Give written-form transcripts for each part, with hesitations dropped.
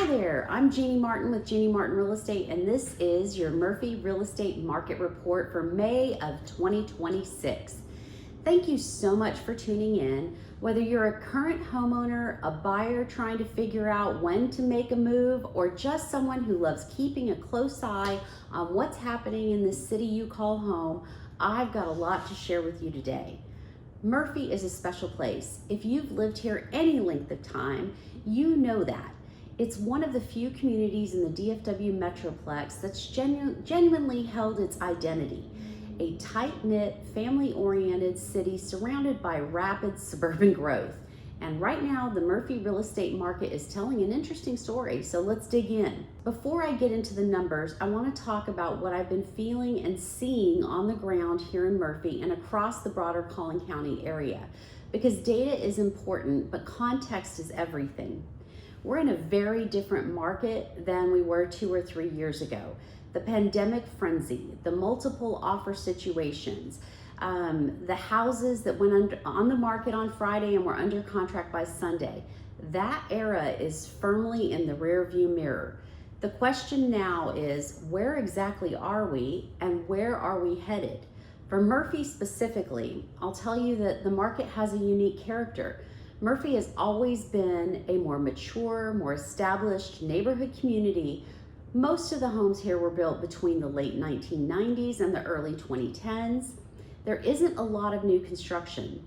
there, I'm Jeanie Marten with Jeanie Marten Real Estate, and this is your Murphy Real Estate Market Report for May of 2026. Thank you so much for tuning in. Whether you're a current homeowner, a buyer trying to figure out when to make a move, or just someone who loves keeping a close eye on what's happening in the city you call home, I've got a lot to share with you today. Murphy is a special place. If you've lived here any length of time, you know that. It's one of the few communities in the DFW Metroplex that's genuinely held its identity. A tight-knit, family-oriented city surrounded by rapid suburban growth. And right now, the Murphy real estate market is telling an interesting story, so let's dig in. Before I get into the numbers, I want to talk about what I've been feeling and seeing on the ground here in Murphy and across the broader Collin County area. Because data is important, but context is everything. We're in a very different market than we were 2 or 3 years ago. The pandemic frenzy, the multiple offer situations, the houses that went on the market on Friday and were under contract by Sunday, that era is firmly in the rearview mirror. The question now is, where exactly are we and where are we headed? For Murphy specifically, I'll tell you that the market has a unique character. Murphy has always been a more mature, more established neighborhood community. Most of the homes here were built between the late 1990s and the early 2010s. There isn't a lot of new construction.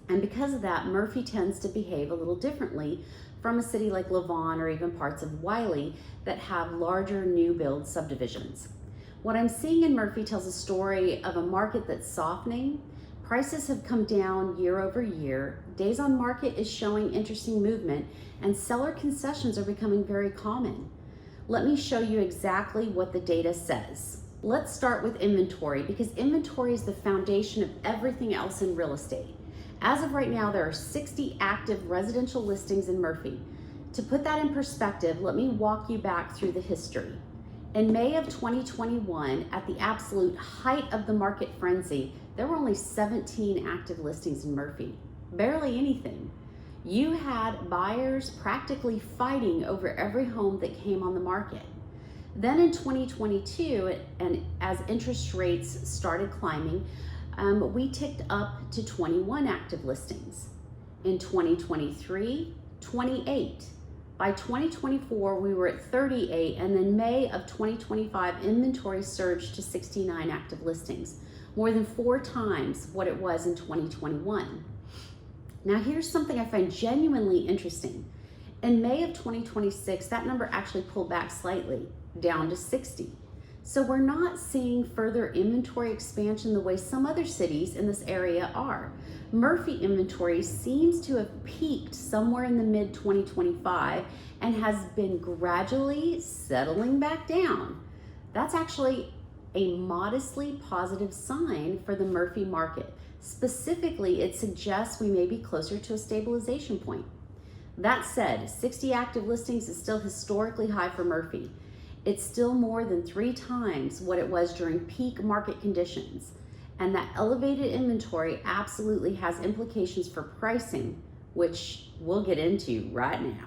And because of that, Murphy tends to behave a little differently from a city like Lavon or even parts of Wiley that have larger new build subdivisions. What I'm seeing in Murphy tells a story of a market that's softening. Prices have come down year over year. Days on market is showing interesting movement, and seller concessions are becoming very common. Let me show you exactly what the data says. Let's start with inventory, because inventory is the foundation of everything else in real estate. As of right now, there are 60 active residential listings in Murphy. To put that in perspective, let me walk you back through the history. In May of 2021, at the absolute height of the market frenzy, there were only 17 active listings in Murphy, barely anything. You had buyers practically fighting over every home that came on the market. Then in 2022, and as interest rates started climbing, we ticked up to 21 active listings. In 2023, 28. By 2024, we were at 38, and then May of 2025, inventory surged to 69 active listings, more than 4 times what it was in 2021. Now here's something I find genuinely interesting. In May of 2026, that number actually pulled back slightly, down to 60. So we're not seeing further inventory expansion the way some other cities in this area are. Murphy inventory seems to have peaked somewhere in the mid 2025 and has been gradually settling back down. That's actually a modestly positive sign for the Murphy market. Specifically, it suggests we may be closer to a stabilization point. That said, 60 active listings is still historically high for Murphy. It's still more than 3 times what it was during peak market conditions. And that elevated inventory absolutely has implications for pricing, which we'll get into right now.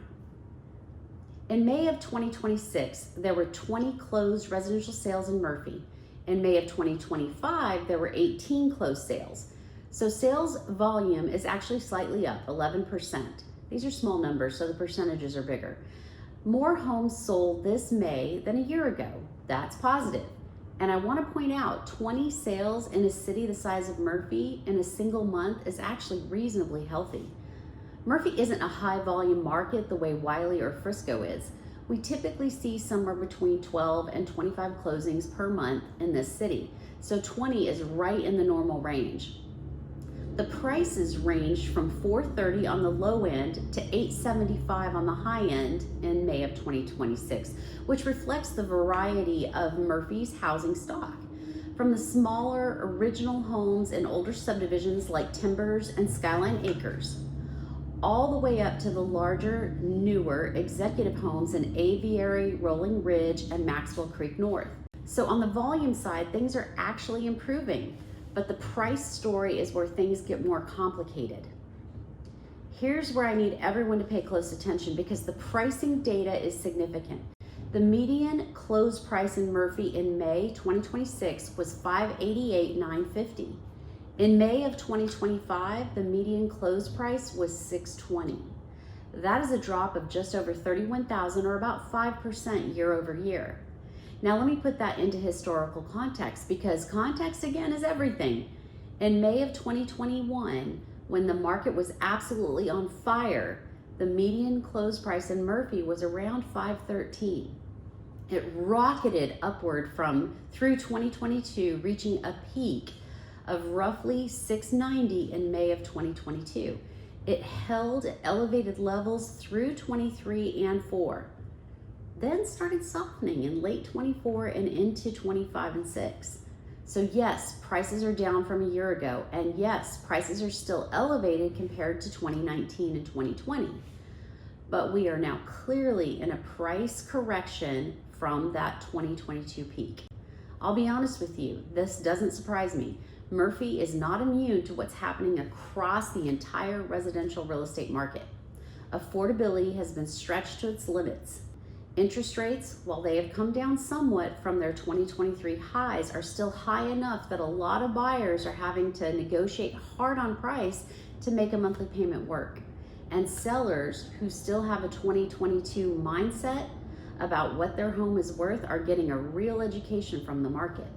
In May of 2026, there were 20 closed residential sales in Murphy. In May of 2025, there were 18 closed sales. So sales volume is actually slightly up, 11%. These are small numbers, so the percentages are bigger. More homes sold this May than a year ago. That's positive. And I want to point out, 20 sales in a city the size of Murphy in a single month is actually reasonably healthy. Murphy isn't a high volume market the way Wiley or Frisco is. We typically see somewhere between 12 and 25 closings per month in this city. So 20 is right in the normal range. The prices ranged from $430 on the low end to $875 on the high end in May of 2026, which reflects the variety of Murphy's housing stock. From the smaller original homes in older subdivisions like Timbers and Skyline Acres, all the way up to the larger, newer executive homes in Aviary, Rolling Ridge, and Maxwell Creek North. So on the volume side, things are actually improving, but the price story is where things get more complicated. Here's where I need everyone to pay close attention because the pricing data is significant. The median close price in Murphy in May 2026 was $588,950. In May of 2025, the median close price was $620. That is a drop of just over $31,000 or about 5% year over year. Now let me put that into historical context because context again is everything. In May of 2021, when the market was absolutely on fire, the median close price in Murphy was around $513. It rocketed upward through 2022, reaching a peak of roughly $690 in May of 2022. It held at elevated levels through 23 and 4, then started softening in late 24 and into 25 and 6. So yes, prices are down from a year ago, and yes, prices are still elevated compared to 2019 and 2020. But we are now clearly in a price correction from that 2022 peak. I'll be honest with you, this doesn't surprise me. Murphy is not immune to what's happening across the entire residential real estate market. Affordability has been stretched to its limits. Interest rates, while they have come down somewhat from their 2023 highs, are still high enough that a lot of buyers are having to negotiate hard on price to make a monthly payment work. And sellers who still have a 2022 mindset about what their home is worth are getting a real education from the market.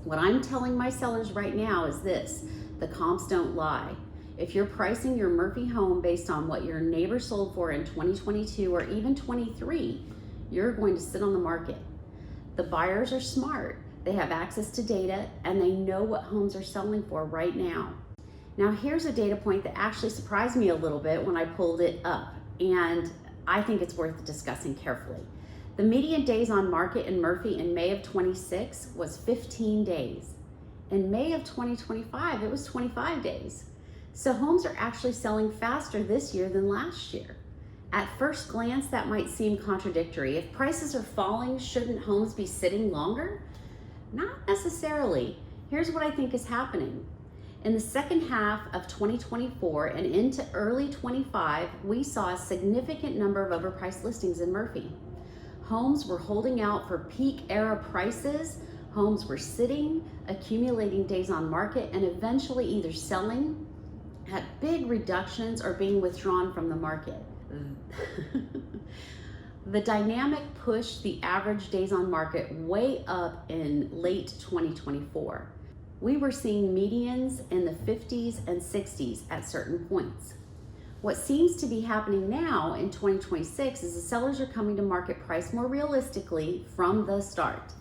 What I'm telling my sellers right now is this: the comps don't lie. If you're pricing your Murphy home based on what your neighbor sold for in 2022 or even 23, you're going to sit on the market. The buyers are smart. They have access to data and they know what homes are selling for right now. Now here's a data point that actually surprised me a little bit when I pulled it up, and I think it's worth discussing carefully. The median days on market in Murphy in May of 26 was 15 days. In May of 2025, it was 25 days. So homes are actually selling faster this year than last year. At first glance, that might seem contradictory. If prices are falling, shouldn't homes be sitting longer? Not necessarily. Here's what I think is happening. In the second half of 2024 and into early 25, we saw a significant number of overpriced listings in Murphy. Homes were holding out for peak era prices. Homes were sitting, accumulating days on market, and eventually either selling at big reductions or being withdrawn from the market. The dynamic pushed the average days on market way up in late 2024. We were seeing medians in the 50s and 60s at certain points. What seems to be happening now in 2026 is the sellers are coming to market price more realistically from the start.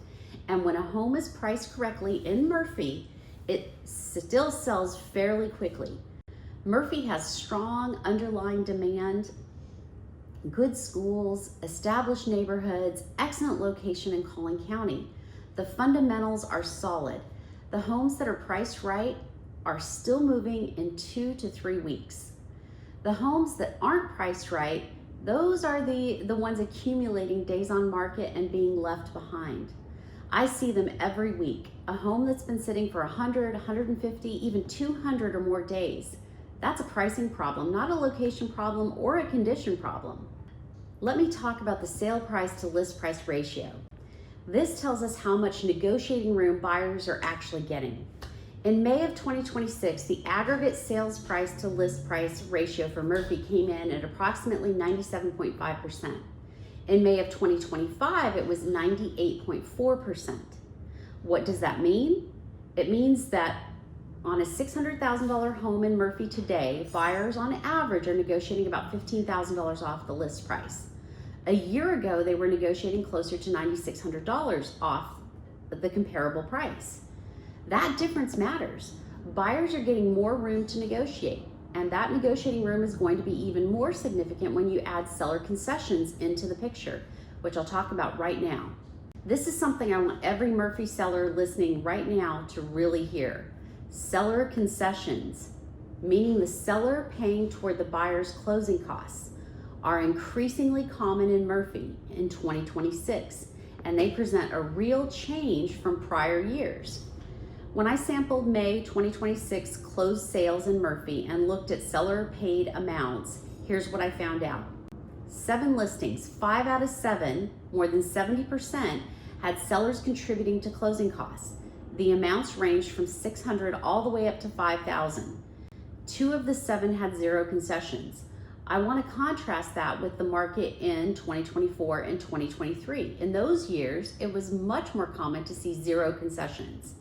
And when a home is priced correctly in Murphy, it still sells fairly quickly. Murphy has strong underlying demand, good schools, established neighborhoods, excellent location in Collin County. The fundamentals are solid. The homes that are priced right are still moving in 2 to 3 weeks. The homes that aren't priced right, those are the ones accumulating days on market and being left behind. I see them every week. A home that's been sitting for 100, 150, even 200 or more days. That's a pricing problem, not a location problem or a condition problem. Let me talk about the sale price to list price ratio. This tells us how much negotiating room buyers are actually getting. In May of 2026, the aggregate sales price to list price ratio for Murphy came in at approximately 97.5%. In May of 2025, it was 98.4%. What does that mean? It means that on a $600,000 home in Murphy today, buyers on average are negotiating about $15,000 off the list price. A year ago, they were negotiating closer to $9,600 off the comparable price. That difference matters. Buyers are getting more room to negotiate, and that negotiating room is going to be even more significant when you add seller concessions into the picture, which I'll talk about right now. This is something I want every Murphy seller listening right now to really hear. Seller concessions, meaning the seller paying toward the buyer's closing costs, are increasingly common in Murphy in 2026, and they present a real change from prior years. When I sampled May 2026 closed sales in Murphy and looked at seller paid amounts, Here's what I found out. 7 listings, 5 out of 7, more than 70%, had sellers contributing to closing costs. The amounts ranged from $600 all the way up to $5,000. 2 of the 7 had 0 concessions. I want to contrast that with the market in 2024 and 2023. In those years, it was much more common to see 0 concessions.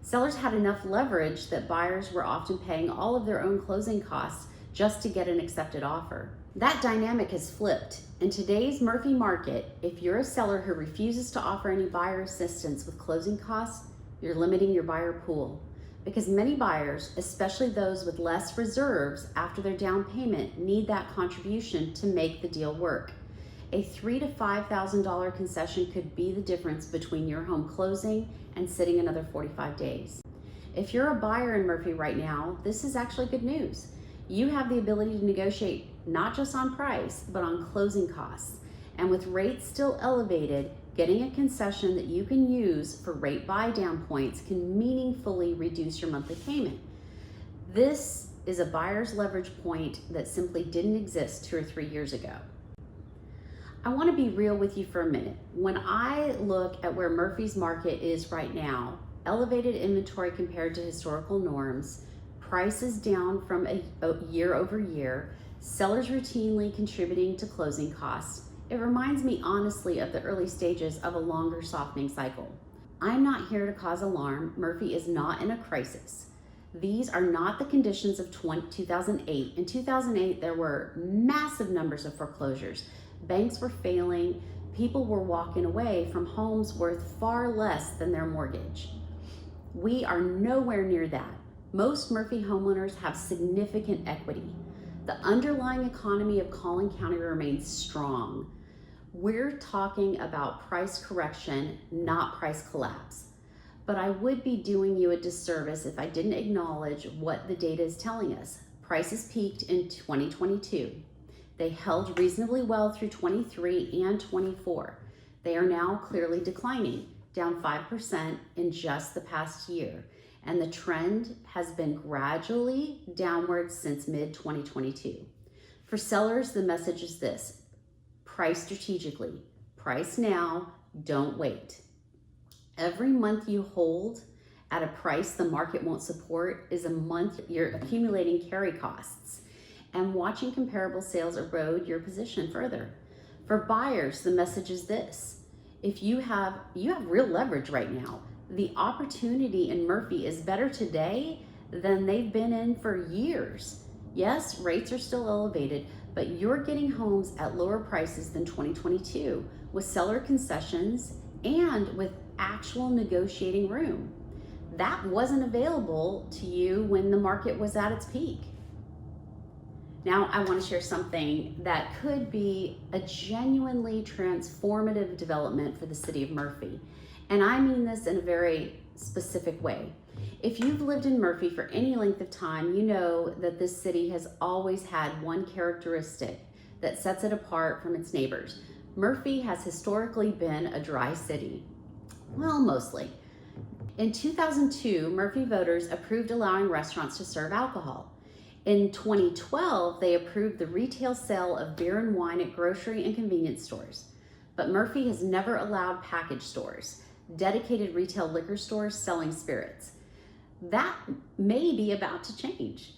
Sellers had enough leverage that buyers were often paying all of their own closing costs just to get an accepted offer. That dynamic has flipped. In today's Murphy market, if you're a seller who refuses to offer any buyer assistance with closing costs, you're limiting your buyer pool. Because many buyers, especially those with less reserves after their down payment, need that contribution to make the deal work. A $3,000 to $5,000 concession could be the difference between your home closing and sitting another 45 days. If you're a buyer in Murphy right now, this is actually good news. You have the ability to negotiate not just on price, but on closing costs. And with rates still elevated, getting a concession that you can use for rate buy down points can meaningfully reduce your monthly payment. This is a buyer's leverage point that simply didn't exist 2 or 3 years ago. I want to be real with you for a minute. When I look at where Murphy's market is right now, elevated inventory compared to historical norms, prices down from a year over year, sellers routinely contributing to closing costs, it reminds me honestly of the early stages of a longer softening cycle. I'm not here to cause alarm. Murphy is not in a crisis. These are not the conditions of 2008. In 2008, there were massive numbers of foreclosures. Banks were failing. People were walking away from homes worth far less than their mortgage. We are nowhere near that. Most Murphy homeowners have significant equity. The underlying economy of Collin County remains strong. We're talking about price correction, not price collapse. But I would be doing you a disservice if I didn't acknowledge what the data is telling us. Prices peaked in 2022. They held reasonably well through 23 and 24. They are now clearly declining, down 5% in just the past year. And the trend has been gradually downward since mid-2022. For sellers, the message is this: price strategically, price now, don't wait. Every month you hold at a price the market won't support is a month you're accumulating carry costs and watching comparable sales erode your position further. For buyers, the message is this: if you have real leverage right now. The opportunity in Murphy is better today than they've been in for years. Yes, rates are still elevated, but you're getting homes at lower prices than 2022 with seller concessions and with actual negotiating room. That wasn't available to you when the market was at its peak. Now, I want to share something that could be a genuinely transformative development for the city of Murphy. And I mean this in a very specific way. If you've lived in Murphy for any length of time, you know that this city has always had one characteristic that sets it apart from its neighbors. Murphy has historically been a dry city. Well, mostly. In 2002, Murphy voters approved allowing restaurants to serve alcohol. In 2012, they approved the retail sale of beer and wine at grocery and convenience stores. But Murphy has never allowed package stores, dedicated retail liquor stores selling spirits. That may be about to change.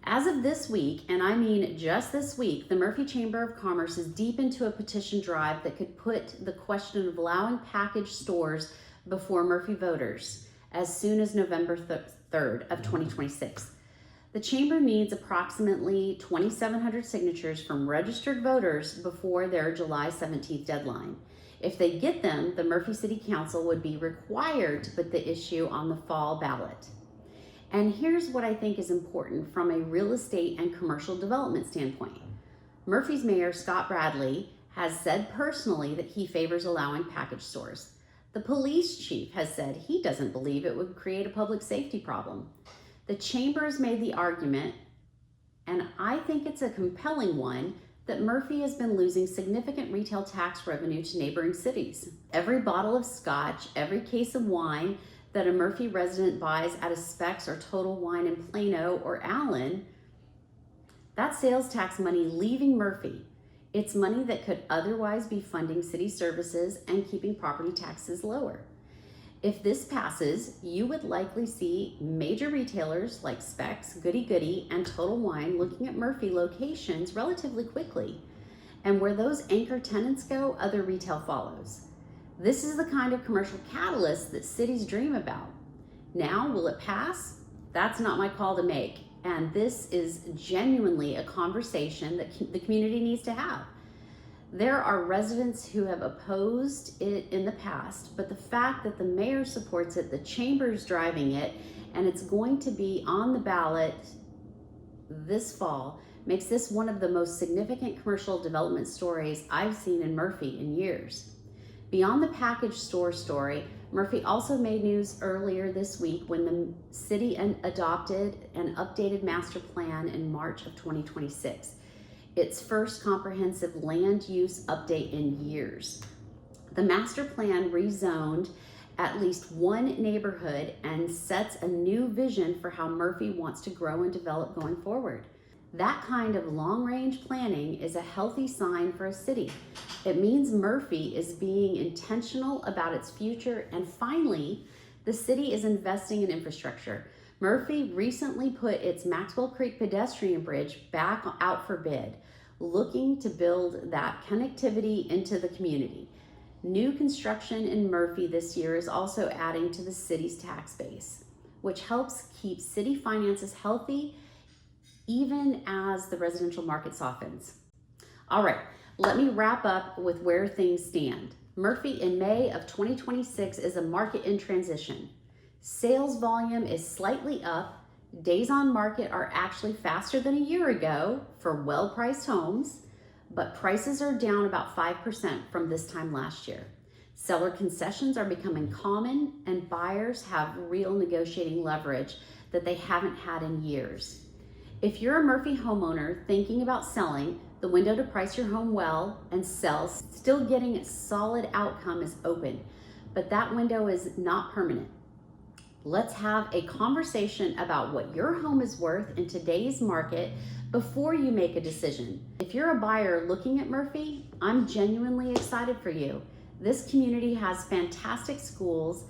As of this week, and I mean just this week, the Murphy Chamber of Commerce is deep into a petition drive that could put the question of allowing package stores before Murphy voters as soon as November 3rd of 2026. The Chamber needs approximately 2,700 signatures from registered voters before their July 17th deadline. If they get them, the Murphy City Council would be required to put the issue on the fall ballot. And here's what I think is important from a real estate and commercial development standpoint. Murphy's Mayor, Scott Bradley, has said personally that he favors allowing package stores. The police chief has said he doesn't believe it would create a public safety problem. The Chamber has made the argument, and I think it's a compelling one, that Murphy has been losing significant retail tax revenue to neighboring cities. Every bottle of scotch, every case of wine that a Murphy resident buys at a Specs or Total Wine in Plano or Allen, That's sales tax money leaving Murphy. It's money that could otherwise be funding city services and keeping property taxes lower. If this passes, you would likely see major retailers like Specs, Goody Goody, and Total Wine looking at Murphy locations relatively quickly. And where those anchor tenants go, other retail follows. This is the kind of commercial catalyst that cities dream about. Now, will it pass? That's not my call to make. And this is genuinely a conversation that the community needs to have. There are residents who have opposed it in the past, but the fact that the mayor supports it, the chamber's driving it, and it's going to be on the ballot this fall makes this one of the most significant commercial development stories I've seen in Murphy in years. Beyond the package store story, Murphy also made news earlier this week when the city adopted an updated master plan in March of 2026, its first comprehensive land use update in years. The master plan rezoned at least one neighborhood and sets a new vision for how Murphy wants to grow and develop going forward. That kind of long-range planning is a healthy sign for a city. It means Murphy is being intentional about its future, and finally, the city is investing in infrastructure. Murphy recently put its Maxwell Creek pedestrian bridge back out for bid, looking to build that connectivity into the community. New construction in Murphy this year is also adding to the city's tax base, which helps keep city finances healthy even as the residential market softens. All right, let me wrap up with where things stand. Murphy in May of 2026 is a market in transition. Sales volume is slightly up. Days on market are actually faster than a year ago for well-priced homes, but prices are down about 5% from this time last year. Seller concessions are becoming common, and buyers have real negotiating leverage that they haven't had in years. If you're a Murphy homeowner thinking about selling, the window to price your home well and sell, still getting a solid outcome is open, but that window is not permanent. Let's have a conversation about what your home is worth in today's market before you make a decision. If you're a buyer looking at Murphy, I'm genuinely excited for you. This community has fantastic schools,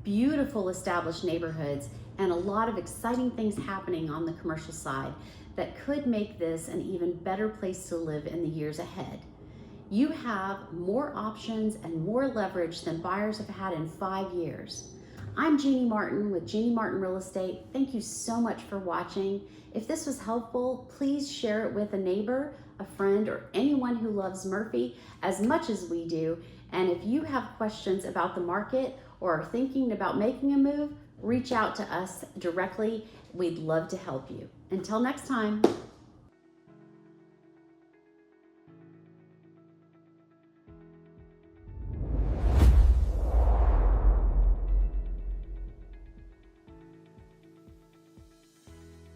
beautiful established neighborhoods, and a lot of exciting things happening on the commercial side that could make this an even better place to live in the years ahead. You have more options and more leverage than buyers have had in 5 years. I'm Jeanie Marten with Jeanie Marten Real Estate. Thank you so much for watching. If this was helpful, please share it with a neighbor, a friend, or anyone who loves Murphy as much as we do. And if you have questions about the market or are thinking about making a move, reach out to us directly. We'd love to help you. Until next time.